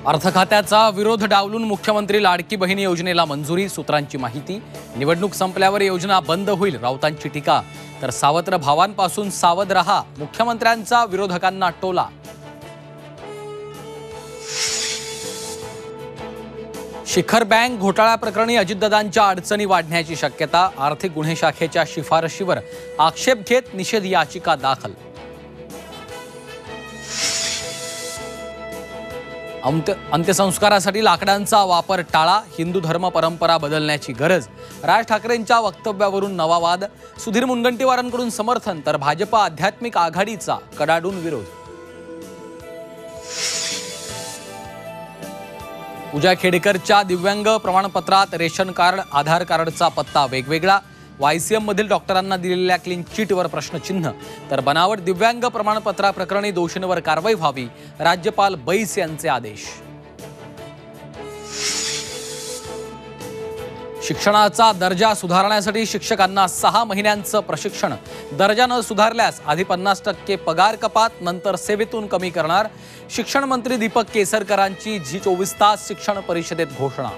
अर्थ खात्याचा विरोध डावलून मुख्यमंत्री लाडकी बहीण योजनेला मंजुरी, सूत्रांची माहिती। निवडणूक संपल्यावर योजना बंद होईल, राऊतांची टीका। तर सावत्र भावांपासून सावध रहा, मुख्यमंत्र्यांचा विरोधकांना टोला। शिखर बँक घोटाळा प्रकरणी अजितदादांच्या अडचणी वाढण्याची शक्यता। आर्थिक गुन्हे शाखेच्या शिफारशीवर आक्षेप घेत निषेध याचिका दाखल। अंत्यसंस्कारासाठी लाकडांचा वापर टाळा, हिंदू धर्म परंपरा बदलण्याची गरज। राज ठाकरेंच्या वक्तव्यावरून नवा वाद, सुधीर मुनगंटीवारांकडून समर्थन, तर भाजप आध्यात्मिक आघाडीचा कडाडून विरोध। पूजा खेडेकरच्या दिव्यांग प्रमाणपत्रात रेशन कार्ड, आधार कार्डचा पत्ता वेगवेगळा। वायसीएम मधील डॉक्टरांना दिलेल्या क्लीन चिटवर प्रश्नचिन्ह। तर बनावट दिव्यांग प्रमाणपत्राप्रकरणी दोषींवर कारवाई व्हावी, राज्यपाल बैस यांचे आदेश। शिक्षणाचा दर्जा सुधारण्यासाठी शिक्षकांना 6 महिन्यांचं प्रशिक्षण। दर्जा न सुधारल्यास आधी 50% पगार कपात, नंतर सेवेतून कमी करणार। शिक्षण मंत्री दीपक केसरकरांची झी 24 तास शिक्षण परिषदेत घोषणा।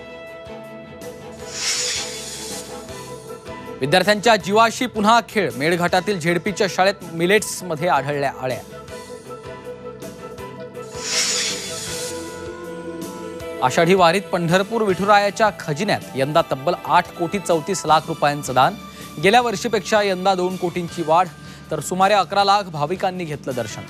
विद्यार्थ्यांच्या जीवाशी पुन्हा खेळ, मेळघाटातील झेडपीच्या शाळेत मिलेट्समध्ये आढळल्या अळ्या। आषाढी वारीत पंढरपूर विठुरायाच्या खजिन्यात यंदा तब्बल 8,34,00,000 रुपयांचं दान। गेल्या वर्षीपेक्षा यंदा 2 कोटींची वाढ, तर सुमारे 11 लाख भाविकांनी घेतलं दर्शन।